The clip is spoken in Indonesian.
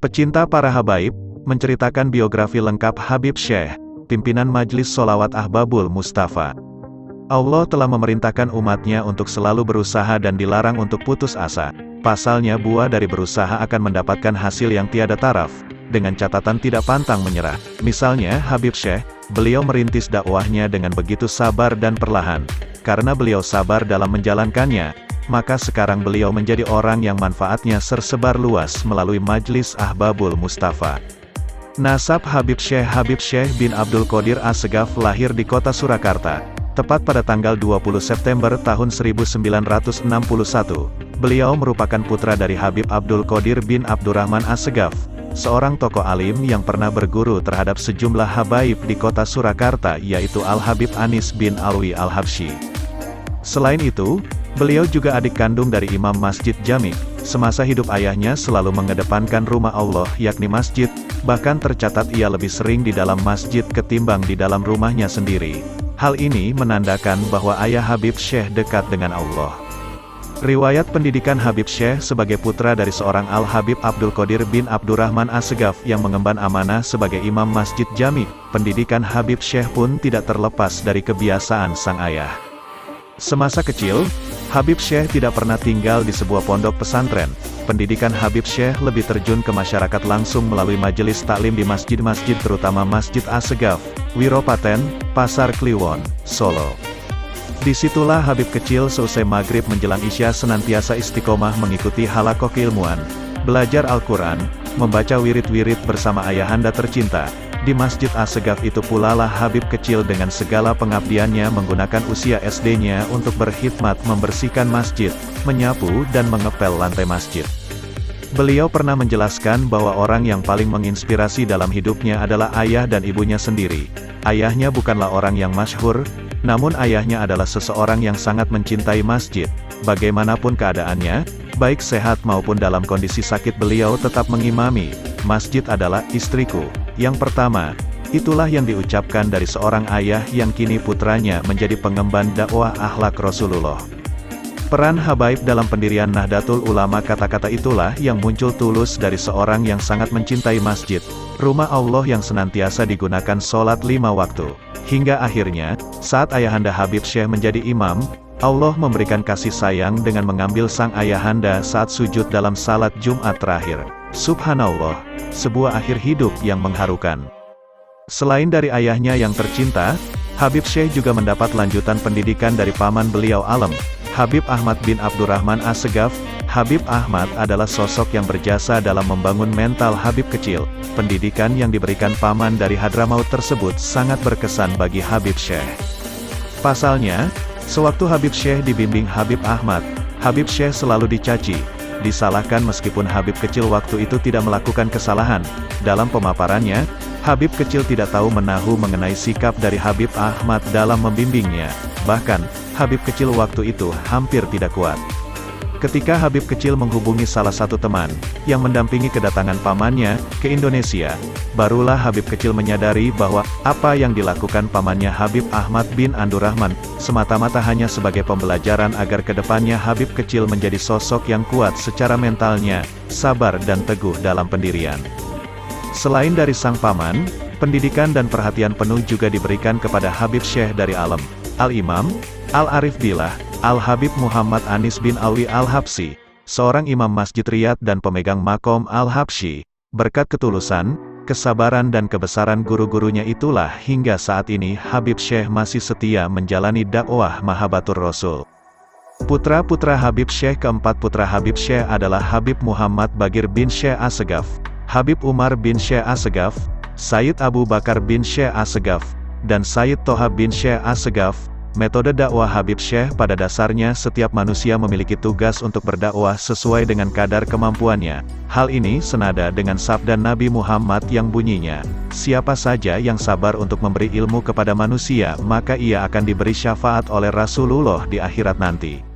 Pecinta para habaib, menceritakan biografi lengkap Habib Syekh, pimpinan Majelis Sholawat Ahbabul Mustafa. Allah telah memerintahkan umatnya untuk selalu berusaha dan dilarang untuk putus asa. Pasalnya buah dari berusaha akan mendapatkan hasil yang tiada taraf, dengan catatan tidak pantang menyerah. Misalnya Habib Syekh, beliau merintis dakwahnya dengan begitu sabar dan perlahan. Karena beliau sabar dalam menjalankannya, maka sekarang beliau menjadi orang yang manfaatnya tersebar luas melalui Majelis Ahbabul Mustafa. Nasab Habib Syekh bin Abdul Qadir Assegaf lahir di kota Surakarta, tepat pada tanggal 20 September tahun 1961. Beliau merupakan putra dari Habib Abdul Qadir bin Abdurrahman Assegaf, seorang tokoh alim yang pernah berguru terhadap sejumlah habaib di kota Surakarta, yaitu Al-Habib Anis bin Alwi Al-Habsyi. Selain itu, beliau juga adik kandung dari Imam Masjid Jami'. Semasa hidup ayahnya selalu mengedepankan rumah Allah, yakni masjid, bahkan tercatat ia lebih sering di dalam masjid ketimbang di dalam rumahnya sendiri. Hal ini menandakan bahwa ayah Habib Syekh dekat dengan Allah. Riwayat pendidikan Habib Syekh sebagai putra dari seorang Al-Habib Abdul Qadir bin Abdurrahman Assegaf yang mengemban amanah sebagai Imam Masjid Jami'. Pendidikan Habib Syekh pun tidak terlepas dari kebiasaan sang ayah. Semasa kecil, Habib Syekh tidak pernah tinggal di sebuah pondok pesantren. Pendidikan Habib Syekh lebih terjun ke masyarakat langsung melalui majelis taklim di masjid-masjid terutama Masjid Assegaf, Wiropaten, Pasar Kliwon, Solo. Disitulah Habib kecil seusai maghrib menjelang isya senantiasa istiqomah mengikuti halakoh keilmuan, belajar Al-Quran, membaca wirid-wirid bersama ayahanda tercinta. Di Masjid Assegaf itu pula lah Habib kecil dengan segala pengabdiannya menggunakan usia SD-nya untuk berkhidmat membersihkan masjid, menyapu dan mengepel lantai masjid. Beliau pernah menjelaskan bahwa orang yang paling menginspirasi dalam hidupnya adalah ayah dan ibunya sendiri. Ayahnya bukanlah orang yang masyhur, namun ayahnya adalah seseorang yang sangat mencintai masjid. Bagaimanapun keadaannya, baik sehat maupun dalam kondisi sakit beliau tetap mengimami. Masjid adalah istriku yang pertama. Itulah yang diucapkan dari seorang ayah yang kini putranya menjadi pengemban dakwah akhlak Rasulullah. Peran habaib dalam pendirian Nahdlatul Ulama, kata-kata itulah yang muncul tulus dari seorang yang sangat mencintai masjid, rumah Allah yang senantiasa digunakan sholat 5 waktu. Hingga akhirnya, saat ayahanda Habib Syekh menjadi imam, Allah memberikan kasih sayang dengan mengambil sang ayahanda saat sujud dalam salat Jumat terakhir. Subhanallah, sebuah akhir hidup yang mengharukan. Selain dari ayahnya yang tercinta, Habib Syekh juga mendapat lanjutan pendidikan dari paman beliau alem, Habib Ahmad bin Abdurrahman Assegaf. Habib Ahmad adalah sosok yang berjasa dalam membangun mental Habib kecil. Pendidikan yang diberikan paman dari Hadramaut tersebut sangat berkesan bagi Habib Syekh. Pasalnya, sewaktu Habib Syekh dibimbing Habib Ahmad, Habib Syekh selalu dicaci, disalahkan meskipun Habib kecil waktu itu tidak melakukan kesalahan. Dalam pemaparannya, Habib kecil tidak tahu menahu mengenai sikap dari Habib Ahmad dalam membimbingnya. Bahkan, Habib kecil waktu itu hampir tidak kuat. Ketika Habib kecil menghubungi salah satu teman yang mendampingi kedatangan pamannya ke Indonesia, barulah Habib kecil menyadari bahwa apa yang dilakukan pamannya Habib Ahmad bin Abdurrahman semata-mata hanya sebagai pembelajaran agar kedepannya Habib kecil menjadi sosok yang kuat secara mentalnya, sabar dan teguh dalam pendirian. Selain dari sang paman, pendidikan dan perhatian penuh juga diberikan kepada Habib Syekh dari Alem, Al-Imam, Al-Arif Billah, Al-Habib Muhammad Anis bin Alwi Al-Habsyi, seorang imam Masjid Riyadh dan pemegang makom Al-Habsyi. Berkat ketulusan, kesabaran dan kebesaran guru-gurunya itulah hingga saat ini Habib Syekh masih setia menjalani dakwah Mahabbatur Rasul. Putra-putra Habib Syekh. Keempat putra Habib Syekh adalah Habib Muhammad Bagir bin Syekh Assegaf, Habib Umar bin Syekh Assegaf, Sayyid Abu Bakar bin Syekh Assegaf, dan Sayyid Toha bin Syekh Assegaf. Metode dakwah Habib Syekh pada dasarnya setiap manusia memiliki tugas untuk berdakwah sesuai dengan kadar kemampuannya. Hal ini senada dengan sabda Nabi Muhammad yang bunyinya, siapa saja yang sabar untuk memberi ilmu kepada manusia, maka ia akan diberi syafaat oleh Rasulullah di akhirat nanti.